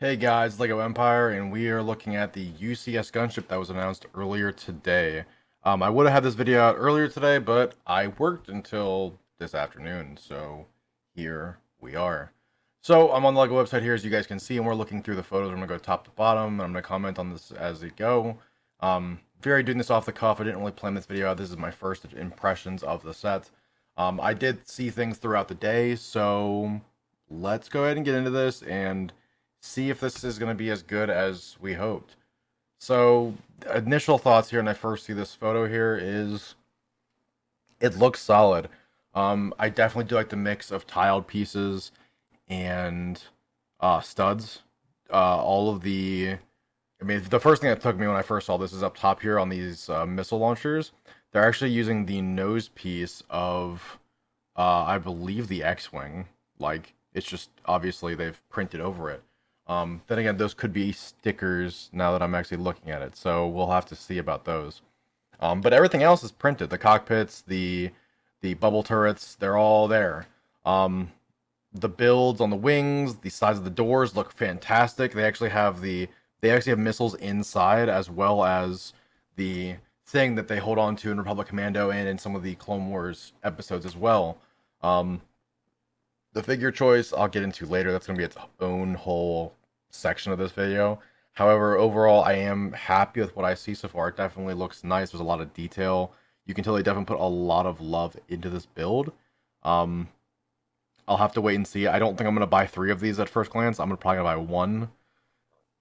Hey guys, Lego Empire, and we are looking at the UCS gunship that was announced earlier today. I would have had this video out earlier today, but I worked until this afternoon, so here we are. So I'm on the Lego website here, as you guys can see, and we're looking through the photos. I'm gonna go top to bottom, and I'm gonna comment on this as we go. Very doing this off the cuff. I didn't really plan this video out. This is my first impressions of the set. I did see things throughout the day, so let's go ahead and get into this and see if this is going to be as good as we hoped. So, initial thoughts here when I first see this photo here is it looks solid. I definitely do like the mix of tiled pieces and studs. All of the, I mean, the first thing that took me when I first saw this is up top here on these missile launchers. They're actually using the nose piece of, I believe, the X-wing. Like, it's just obviously they've printed over it. Then again, those could be stickers now that I'm actually looking at it, so we'll have to see about those. But everything else is printed. The cockpits, the bubble turrets, they're all there. The builds on the wings, the size of the doors look fantastic. They actually have missiles inside as well as the thing that they hold on to in Republic Commando and in some of the Clone Wars episodes as well. Um, the figure choice I'll get into later. That's going to be its own whole section of this video. However, overall, I am happy with what I see so far. It definitely looks nice. There's a lot of detail. You can tell they definitely put a lot of love into this build. Um, I'll have to wait and see. I don't think I'm going to buy 3 of these at first glance. I'm probably going to buy 1.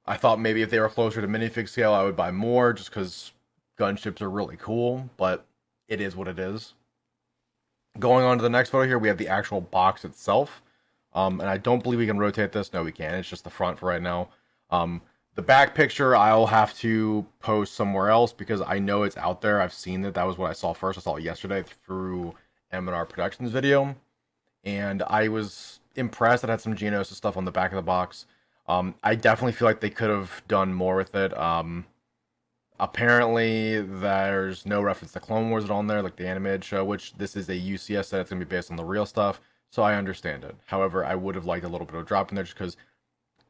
I thought maybe if they were closer to minifig scale, I would buy more just because gunships are really cool, but it is what it is. Going on to the next photo here, we have the actual box itself. And I don't believe we can rotate this. No, we can't. It's just the front for right now. The back picture I'll have to post somewhere else because I know it's out there. I've seen it. That was what I saw first. I saw it yesterday through M&R Productions video. And I was impressed. It had some Geonosis stuff on the back of the box. I definitely feel like they could have done more with it. Apparently, there's no reference to Clone Wars on there, like the animated show, which this is a UCS set. It's going to be based on the real stuff, so I understand it. However, I would have liked a little bit of a drop in there just because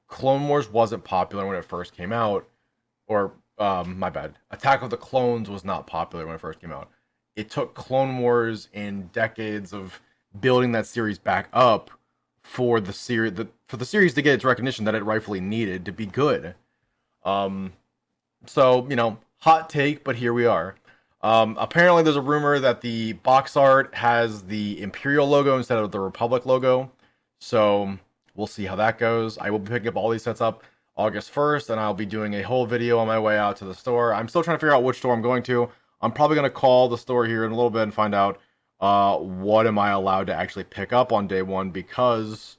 Clone Wars wasn't popular when it first came out. Or, my bad. Attack of the Clones was not popular when it first came out. It took Clone Wars and decades of building that series back up for the series to get its recognition that it rightfully needed to be good. Um, so, hot take, but here we are. Apparently, there's a rumor that the box art has the Imperial logo instead of the Republic logo. So, we'll see how that goes. I will be picking up all these sets up August 1st, and I'll be doing a whole video on my way out to the store. I'm still trying to figure out which store I'm going to. I'm probably going to call the store here in a little bit and find out what am I allowed to actually pick up on day one because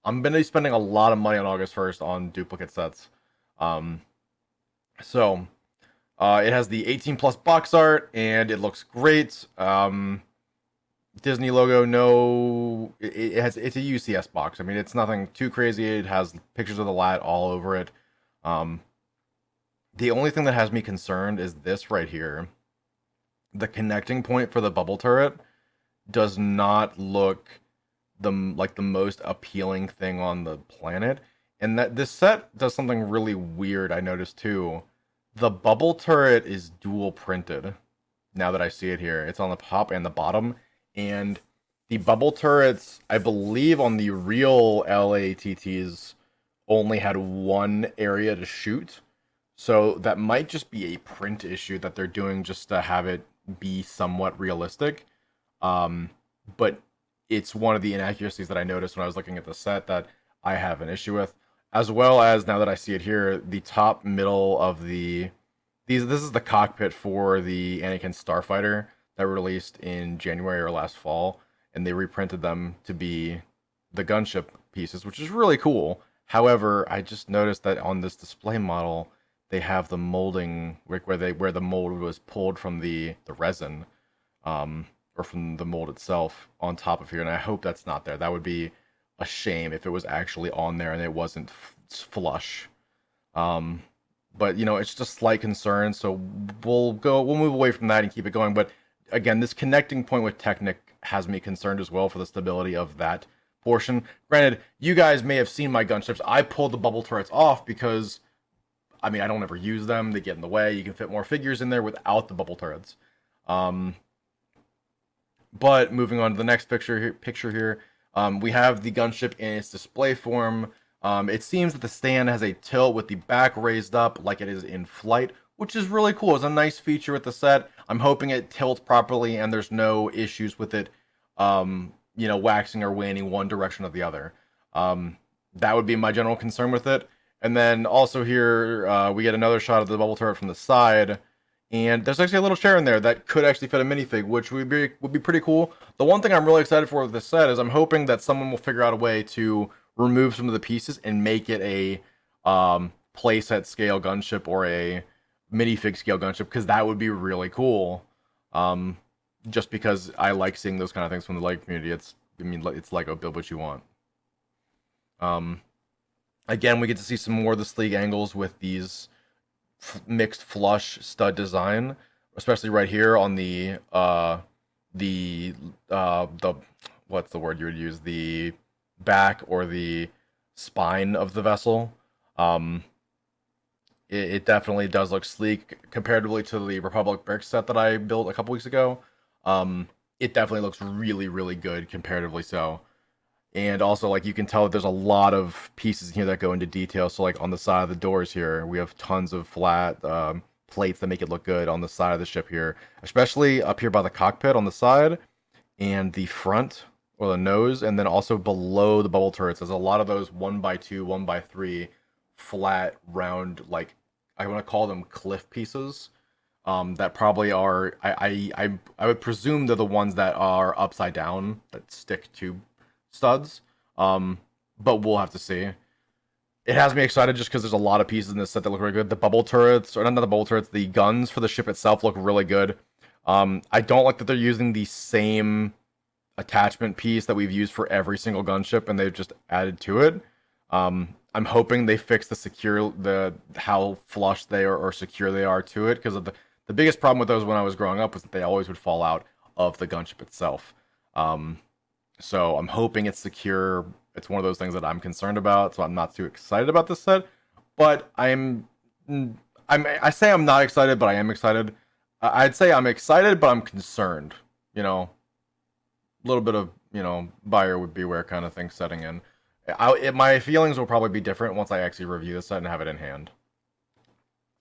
I'm going to be spending a lot of money on August 1st on duplicate sets. Um, so, it has the 18 plus box art and it looks great. Disney logo, no, it's a UCS box. I mean, it's nothing too crazy. It has pictures of the lat all over it. Um, the only thing that has me concerned is this right here. The connecting point for the bubble turret does not look like the most appealing thing on the planet. And that this set does something really weird I noticed too. The bubble turret is dual printed. Now that I see it here, it's on the top and the bottom. And the bubble turrets, I believe, on the real LATTs only had one area to shoot. So that might just be a print issue that they're doing just to have it be somewhat realistic. But it's one of the inaccuracies that I noticed when I was looking at the set that I have an issue with. As well as now that I see it here, the top middle of this is the cockpit for the Anakin Starfighter that were released in January or last fall, and they reprinted them to be the gunship pieces, which is really cool. However, I just noticed that on this display model, they have the molding where the mold was pulled from the resin, or from the mold itself on top of here, and I hope that's not there. That would be a shame if it was actually on there and it wasn't flush. But it's just a slight concern, so we'll move away from that and keep it going. But again, this connecting point with Technic has me concerned as well for the stability of that portion. Granted, you guys may have seen my gunships. I pulled the bubble turrets off because, I mean, I don't ever use them. They get in the way. You can fit more figures in there without the bubble turrets. But moving on to the next picture here, we have the gunship in its display form. It seems that the stand has a tilt with the back raised up like it is in flight, which is really cool. It's a nice feature with the set. I'm hoping it tilts properly and there's no issues with it, waxing or waning one direction or the other. That would be my general concern with it. And then also here, we get another shot of the bubble turret from the side. And there's actually a little chair in there that could actually fit a minifig, which would be pretty cool. The one thing I'm really excited for with this set is I'm hoping that someone will figure out a way to remove some of the pieces and make it a playset scale gunship or a minifig scale gunship, because that would be really cool. Just because I like seeing those kind of things from the LEGO community. It's Lego, build what you want. Again, we get to see some more of the sleek angles with these mixed flush stud design, especially right here on the what's the word you would use, the back or the spine of the vessel. It definitely does look sleek comparatively to the Republic Brick set that I built a couple weeks ago. It definitely looks really, really good comparatively so. And also, like, you can tell that there's a lot of pieces in here that go into detail. So, like, on the side of the doors here, we have tons of flat plates that make it look good on the side of the ship here. Especially up here by the cockpit on the side and the front, or the nose, and then also below the bubble turrets. There's a lot of those 1x2, 1x3 flat, round, like, I want to call them cliff pieces. That probably are, I would presume they're the ones that are upside down, that stick to studs, but we'll have to see. It has me excited just because there's a lot of pieces in this set that look really good. The bubble turrets, or not the bubble turrets, the guns for the ship itself look really good. I don't like that they're using the same attachment piece that we've used for every single gunship, and they've just added to it. I'm hoping they fix how flush they are or secure they are to it, because of the biggest problem with those when I was growing up was that they always would fall out of the gunship itself. So I'm hoping it's secure. It's one of those things that I'm concerned about, so I'm not too excited about this set. But I say I'm not excited, but I am excited. I'd say I'm excited, but I'm concerned. A little bit of buyer would beware kind of thing setting in. My feelings will probably be different once I actually review the set and have it in hand.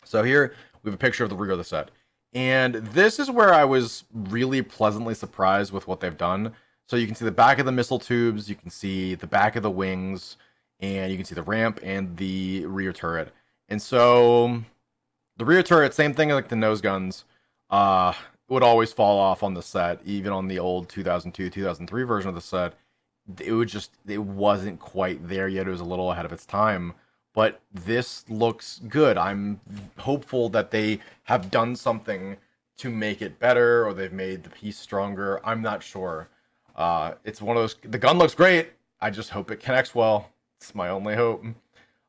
So here we have a picture of the rear of the set, and this is where I was really pleasantly surprised with what they've done. So you can see the back of the missile tubes, you can see the back of the wings, and you can see the ramp and the rear turret. And so the rear turret, same thing like the nose guns, would always fall off on the set, even on the old 2002, 2003 version of the set. It wasn't quite there yet. It was a little ahead of its time. But this looks good. I'm hopeful that they have done something to make it better, or they've made the piece stronger. I'm not sure. It's one of those. The gun looks great. I just hope it connects well. It's my only hope.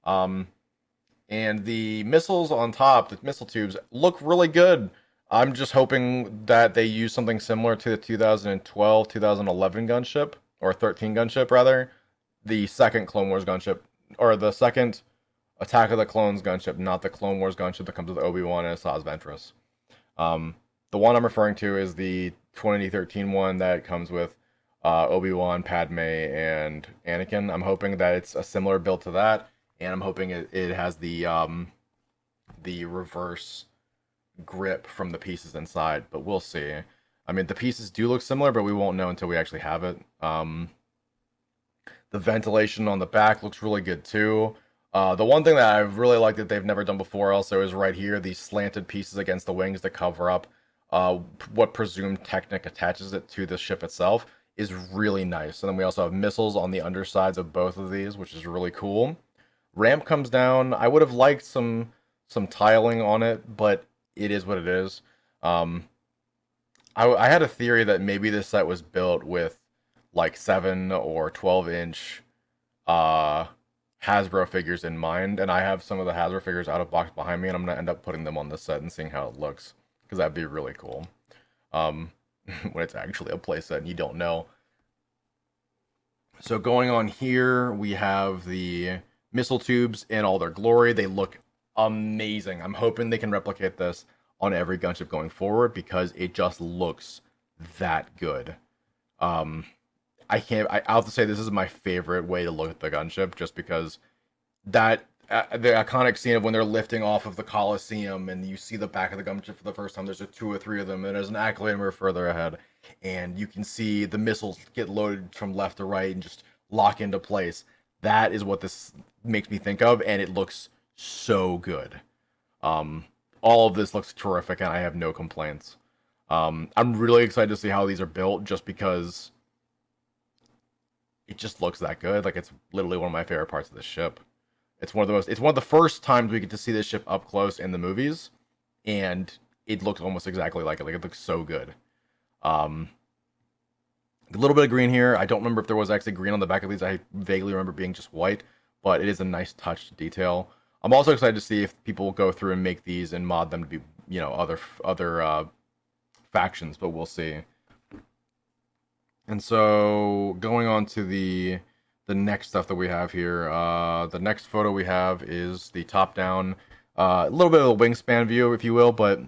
And the missiles on top, the missile tubes, look really good. I'm just hoping that they use something similar to the 2012, 2011 gunship, or 13 gunship rather, the second Clone Wars gunship, or the second Attack of the Clones gunship, not the Clone Wars gunship that comes with Obi-Wan and Asajj Ventress. The one I'm referring to is the 2013 one that comes with Obi-Wan, Padme, and Anakin. I'm hoping that it's a similar build to that, and I'm hoping it has the reverse grip from the pieces inside, but we'll see. I mean, the pieces do look similar, but we won't know until we actually have it. The ventilation on the back looks really good too. The one thing that I really like that they've never done before also is right here, these slanted pieces against the wings that cover up what presumed Technic attaches it to the ship itself is really nice. And then we also have missiles on the undersides of both of these, which is really cool. Ramp comes down. I would have liked some tiling on it, but it is what it is. I had a theory that maybe this set was built with like 7 or 12-inch Hasbro figures in mind, and I have some of the Hasbro figures out of box behind me, and I'm gonna end up putting them on this set and seeing how it looks, because that'd be really cool. When it's actually a playset and you don't know. So going on here, we have the missile tubes in all their glory. They look amazing. I'm hoping they can replicate this on every gunship going forward because it just looks that good. Um, I'll have to say this is my favorite way to look at the gunship, just because that the iconic scene of when they're lifting off of the Coliseum and you see the back of the gunship for the first time. There's a two or three of them, and there's an accolade mirror further ahead, and you can see the missiles get loaded from left to right and just lock into place. That is what this makes me think of, and it looks so good. Um, all of this looks terrific, and I have no complaints. I'm really excited to see how these are built, just because it just looks that good. Like, it's literally one of my favorite parts of the ship. It's one of the first times we get to see this ship up close in the movies, and it looks almost exactly like it. Like, it looks so good. Um, a little bit of green here. I don't remember if there was actually green on the back of these. I vaguely remember being just white, but it is a nice touch detail. I'm also excited to see if people go through and make these and mod them to be, other factions, but we'll see. And so going on to the next stuff that we have here, the next photo we have is the top down, a little bit of a wingspan view, if you will, but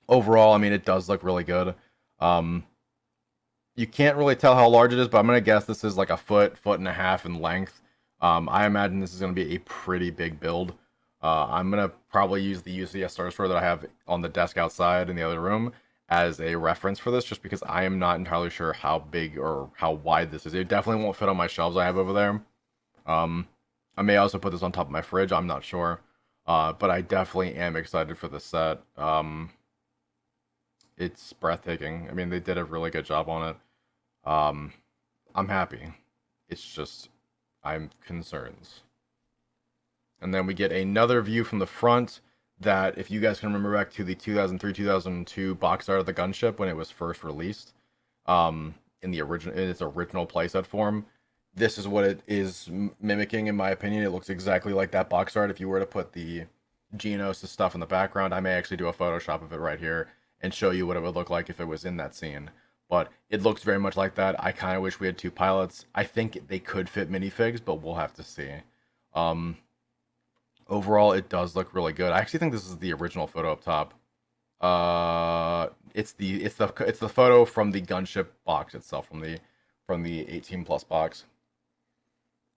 overall, I mean, it does look really good. Um, you can't really tell how large it is, but I'm gonna guess this is like a foot and a half in length. I imagine this is gonna be a pretty big build. I'm gonna probably use the UCS Star Destroyer that I have on the desk outside in the other room as a reference for this, just because I am not entirely sure how big or how wide this is. It definitely won't fit on my shelves I have over there. Um, I may also put this on top of my fridge. I'm not sure, but I definitely am excited for this set. It's breathtaking. I mean, they did a really good job on it. I'm happy. It's just I'm concerns. And then we get another view from the front that, if you guys can remember back to the 2003-2002 box art of the gunship when it was first released, in its original playset form, this is what it is mimicking, in my opinion. It looks exactly like that box art. If you were to put the Geonosis stuff in the background, I may actually do a Photoshop of it right here and show you what it would look like if it was in that scene. But it looks very much like that. I kind of wish we had two pilots. I think they could fit minifigs, but we'll have to see. Um, Overall, it does look really good. I actually think this is the original photo up top. It's the photo from the gunship box itself, from the 18 plus box.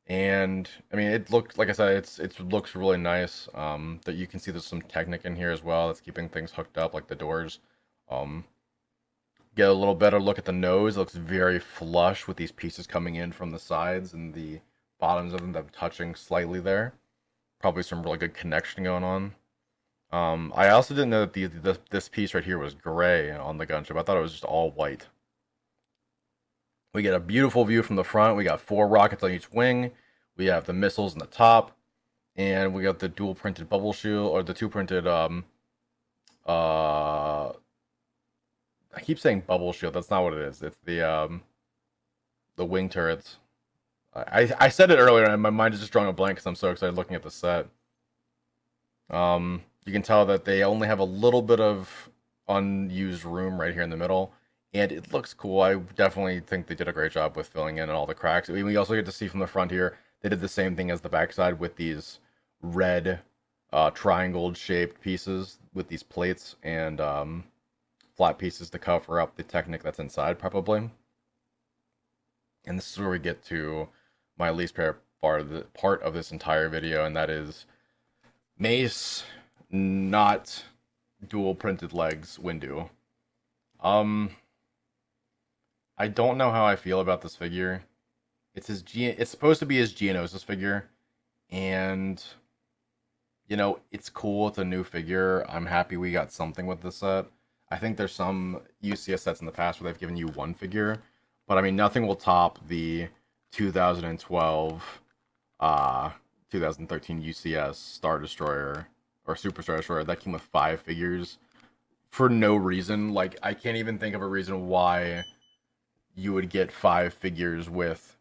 And I mean, it looked, like I said, it looks really nice. That you can see there's some Technic in here as well that's keeping things hooked up, like the doors. Um, get a little better look at the nose. It looks very flush with these pieces coming in from the sides and the bottoms of them touching slightly there. Probably some really good connection going on. I also didn't know that this piece right here was gray on the gunship. I thought it was just all white. We get a beautiful view from the front. We got 4 rockets on each wing. We have the missiles in the top, and we got the dual printed bubble shield, or the two printed I keep saying bubble shield. That's not what it is. It's the wing turrets. I said it earlier, and my mind is just drawing a blank because I'm so excited looking at the set. You can tell that they only have a little bit of unused room right here in the middle, and it looks cool. I definitely think they did a great job with filling in all the cracks. I mean, we also get to see from the front here, they did the same thing as the backside with these red triangle shaped pieces with these plates and flat pieces to cover up the Technic that's inside, probably. And this is where we get to my least favorite part of this entire video, and that is Mace not dual printed legs Windu. Um, I don't know how I feel about this figure. It's supposed to be his Geonosis figure, and it's cool. It's a new figure. I'm happy we got something with this set. I think there's some UCS sets in the past where they've given you one figure, but I mean, nothing will top the 2012, 2013 UCS Star Destroyer or Super Star Destroyer that came with 5 figures for no reason. Like, I can't even think of a reason why you would get 5 figures with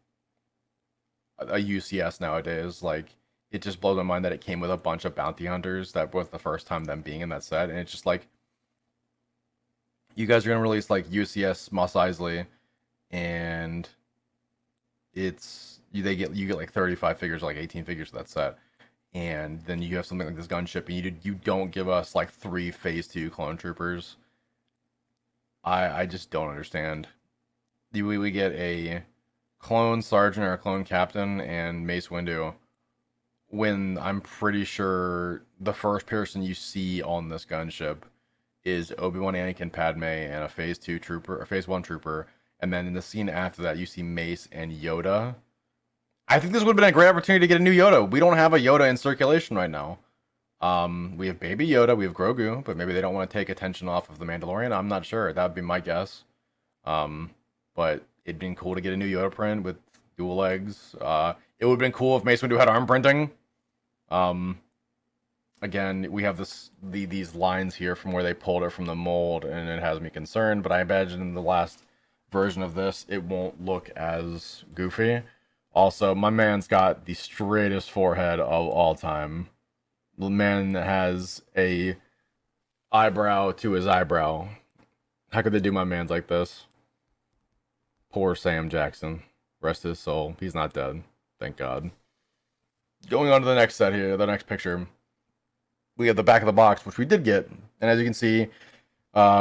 a UCS nowadays. Like, it just blows my mind that it came with a bunch of bounty hunters. That was the first time them being in that set, and it's just like, you guys are gonna release like UCS Mos Eisley and you get like 35 figures, like 18 figures of that set, and then you have something like this gunship, and you don't give us like 3 phase 2 clone troopers. I just don't understand. We get a clone sergeant or a clone captain and Mace Windu when I'm pretty sure the first person you see on this gunship is Obi-Wan, Anakin, Padme, and a phase 2 trooper, a phase 1 trooper, and then in the scene after that you see Mace and Yoda. I think this would have been a great opportunity to get a new Yoda. We don't have a Yoda in circulation right now. We have Baby Yoda, we have Grogu, but maybe they don't want to take attention off of the Mandalorian. I'm not sure. That would be my guess. Um, but it'd been cool to get a new Yoda print with dual legs. It would have been cool if Mace Windu had arm printing. Um, Again, we have these lines here from where they pulled it from the mold, and it has me concerned. But I imagine in the last version of this, it won't look as goofy. Also, my man's got the straightest forehead of all time. The man has a eyebrow to his eyebrow. How could they do my man's like this? Poor Sam Jackson. Rest his soul. He's not dead. Thank God. Going on to the next set here, the next picture. We have the back of the box, which we did get. And as you can see,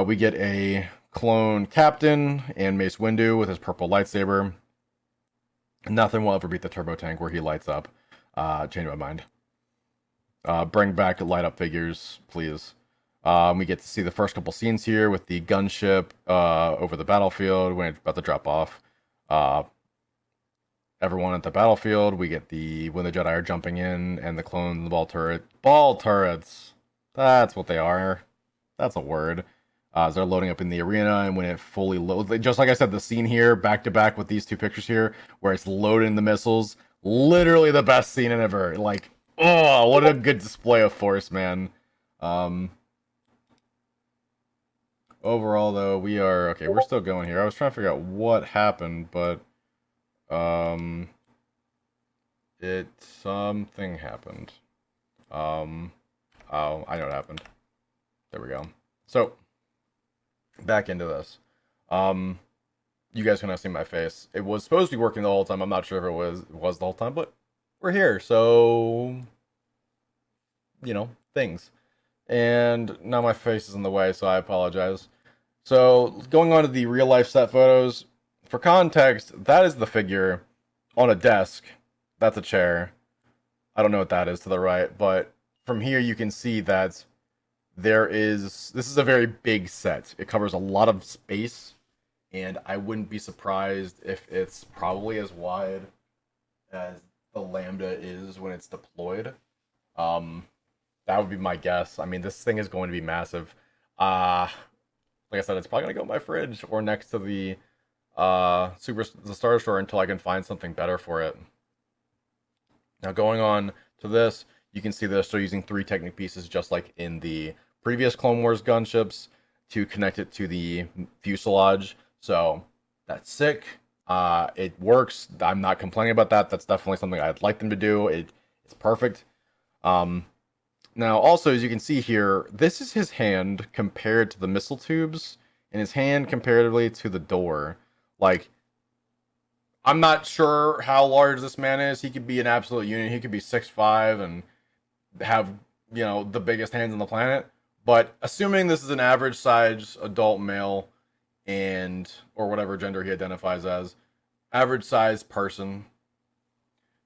we get a clone captain and Mace Windu with his purple lightsaber. Nothing will ever beat the turbo tank where he lights up. Change my mind. Bring back light up figures, please. We get to see the first couple scenes here with the gunship over the battlefield when it's about to drop off. Everyone at the battlefield. We get when the Jedi are jumping in and the clones and the ball turrets. That's what they are. That's a word. As they're loading up in the arena, and when it fully loads, just like I said, the scene here back to back with these two pictures here, where it's loading the missiles, literally the best scene ever. Like, oh, what a good display of force, man. Overall, though, we are okay. We're still going here. I was trying to figure out what happened, but something happened. Oh, I know what happened. There we go. So, back into this. You guys cannot see my face. It was supposed to be working the whole time. I'm not sure if it was the whole time, but we're here. So, things. And now my face is in the way, so I apologize. So, going on to the real life set photos. For context, that is the figure on a desk. That's a chair. I don't know what that is to the right, but from here you can see that this is a very big set. It covers a lot of space, and I wouldn't be surprised if it's probably as wide as the Lambda is when it's deployed. That would be my guess. I mean, this thing is going to be massive. Like I said, it's probably gonna go in my fridge or next to the Star Store until I can find something better for it. Now going on to this, you can see they're still using 3 Technic pieces just like in the previous Clone Wars gunships to connect it to the fuselage. So that's sick. It works. I'm not complaining about that. That's definitely something I'd like them to do. It's perfect. Now also, as you can see here, this is his hand compared to the missile tubes, and his hand comparatively to the door. Like, I'm not sure how large this man is. He could be an absolute unit. He could be 6'5" and have, the biggest hands on the planet. But assuming this is an average size adult male or whatever gender he identifies as, average size person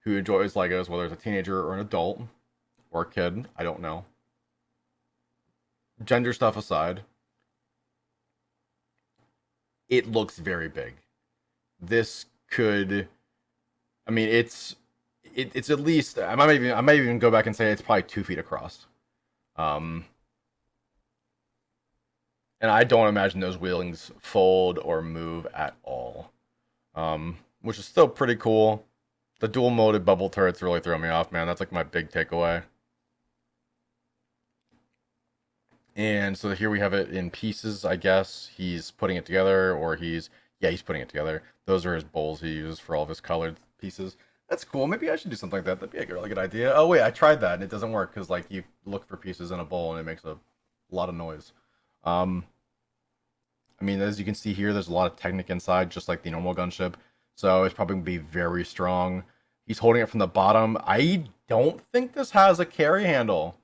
who enjoys Legos, whether it's a teenager or an adult or a kid, I don't know. Gender stuff aside, it looks very big. This could, I mean, it's at least, I might even go back and say it's probably 2 feet across. And I don't imagine those wheelings fold or move at all. Which is still pretty cool. The dual molded bubble turrets really throw me off, man. That's like my big takeaway. And so here we have it in pieces, I guess. He's putting it together, or he's putting it together. Those are his bowls he uses for all of his colored pieces. That's cool. Maybe I should do something like that. That'd be a really good idea. Oh, wait, I tried that, and it doesn't work, because, like, you look for pieces in a bowl, and it makes a lot of noise. I mean, as you can see here, there's a lot of Technic inside, just like the normal gunship. so it's probably gonna be very strong. He's holding it from the bottom. I don't think this has a carry handle.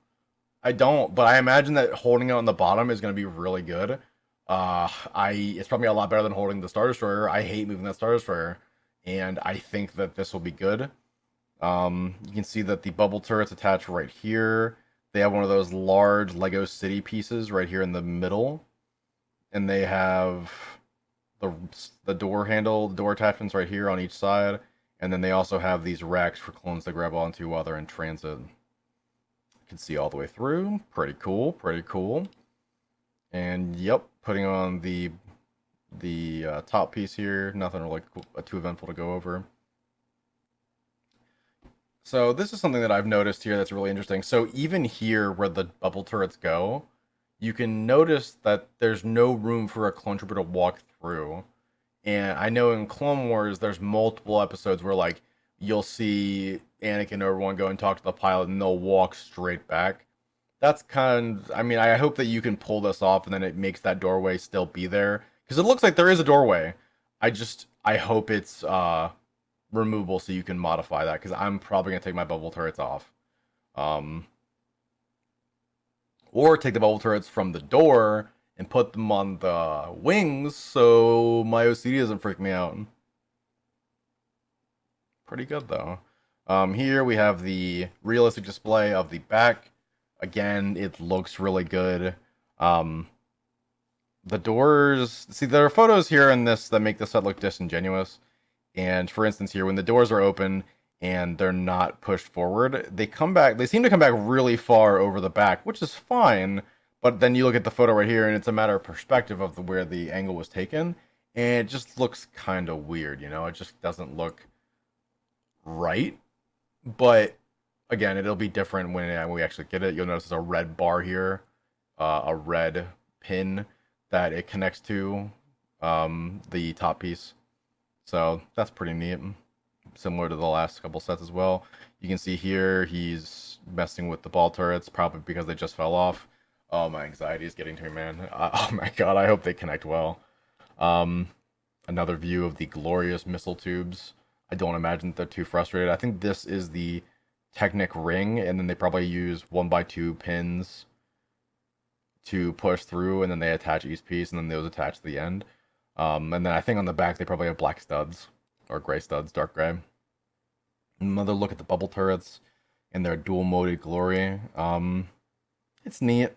I don't, but I imagine that holding it on the bottom is going to be really good. It's probably a lot better than holding the Star Destroyer. I hate moving that Star Destroyer, and I think that this will be good. You can see that the bubble turret's attached right here. They have one of those large Lego City pieces right here in the middle, and they have the the door handle, the door attachments right here on each side, and then they also have these racks for clones to grab onto while they're in transit. You can see all the way through. Pretty cool, pretty cool. And yep, putting on the top piece here. Nothing really too eventful to go over. So this is something that I've noticed here that's really interesting. So even here where the bubble turrets go, you can notice that there's no room for a clone trooper to walk through. And I know in Clone Wars, there's multiple episodes where like you'll see Anakin or everyone go and talk to the pilot, and they'll walk straight back. That's kind of, I mean, I hope that you can pull this off, and then it makes that doorway still be there because it looks like there is a doorway. I hope it's removable so you can modify that because I'm probably gonna take my bubble turrets off. Um, or take the bubble turrets from the door and put them on the wings so my OCD doesn't freak me out. Pretty good though. Here we have the realistic display of the back. Again, it looks really good. The doors, see, there are photos here in this that make the set look disingenuous. And for instance, here, when the doors are open and they're not pushed forward, they seem to come back really far over the back, which is fine. But then you look at the photo right here, and it's a matter of perspective of where the angle was taken. And it just looks kind of weird, you know? It just doesn't look right. But again, it'll be different when we actually get it. You'll notice there's a red bar here, a red pin that it connects to the top piece. So that's pretty neat. Similar to the last couple sets as well. You can see here he's messing with the ball turrets, probably because they just fell off. Oh, my anxiety is getting to me, man. Oh my god, I hope they connect well. Another view of the glorious missile tubes. I don't imagine that they're too frustrated. I think this is the Technic ring, and then they probably use 1x2 pins to push through, and then they attach each piece, and then those attach to the end. And then I think on the back they probably have black studs, or gray studs, dark gray. Another look at the bubble turrets and their dual-moded glory. It's neat.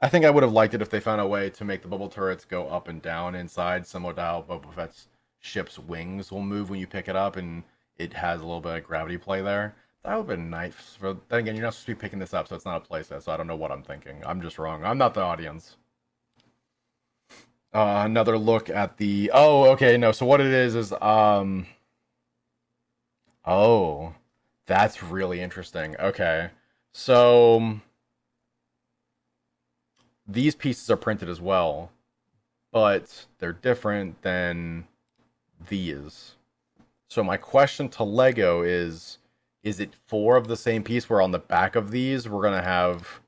I think I would have liked it if they found a way to make the bubble turrets go up and down inside, similar to how Boba Fett's ship's wings will move when you pick it up, and it has a little bit of gravity play there. That would have been nice. Then again, you're not supposed to be picking this up, so it's not a playset, so I don't know what I'm thinking. I'm just wrong. I'm not the audience. Another look at the... Oh, okay, no, so what it is... Oh, that's really interesting. Okay, so... These pieces are printed as well, but they're different than these. So my question to Lego is it four of the same piece where on the back of these we're going to have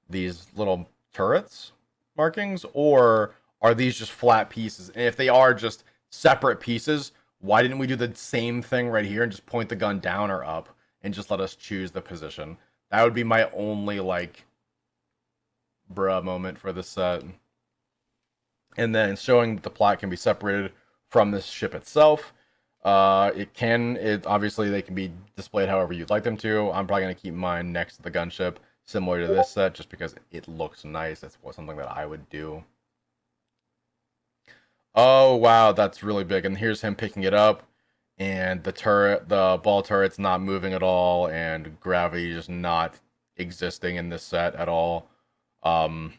these little turrets markings, or are these just flat pieces? And if they are just separate pieces, why didn't we do the same thing right here and just point the gun down or up and just let us choose the position? That would be my only, like, bruh moment for this set. And then showing that the plot can be separated from this ship itself. Obviously they can be displayed however you'd like them to. I'm probably going to keep mine next to the gunship, similar to this set, just because it looks nice. That's something that I would do. Oh, wow, that's really big. And here's him picking it up, and the ball turret's not moving at all, and gravity just not existing in this set at all. I'd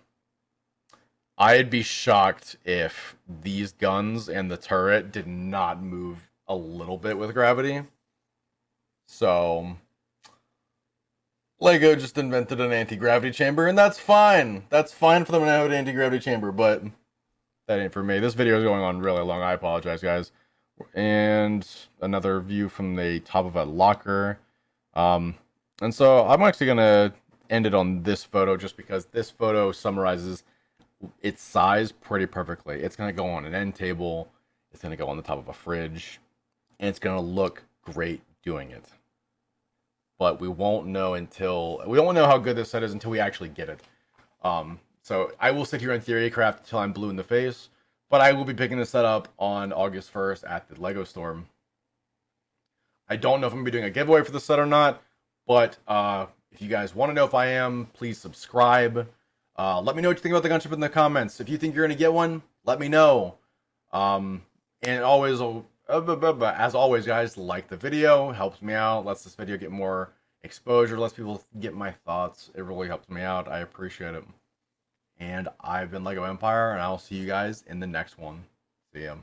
be shocked if these guns and the turret did not move a little bit with gravity. So, Lego just invented an anti-gravity chamber, and that's fine. That's fine for them to have an anti-gravity chamber, but that ain't for me. This video is going on really long. I apologize, guys. And another view from the top of a locker. And so I'm actually going to end it on this photo just because this photo summarizes its size pretty perfectly. It's going to go on an end table. It's going to go on the top of a fridge. and it's gonna look great doing it. But we won't know how good this set is until we actually get it. So I will sit here and theory craft until I'm blue in the face, but I will be picking this set up on August 1st at the Lego Storm. I don't know if I'm gonna be doing a giveaway for this set or not, but if you guys want to know if I am, please subscribe. Let me know what you think about the gunship in the comments. If you think you're gonna get one, let me know. And always, as always, guys, like the video, helps me out, lets this video get more exposure, lets people get my thoughts. It really helps me out. I appreciate it. And I've been Lego Empire, and I'll see you guys in the next one. See ya.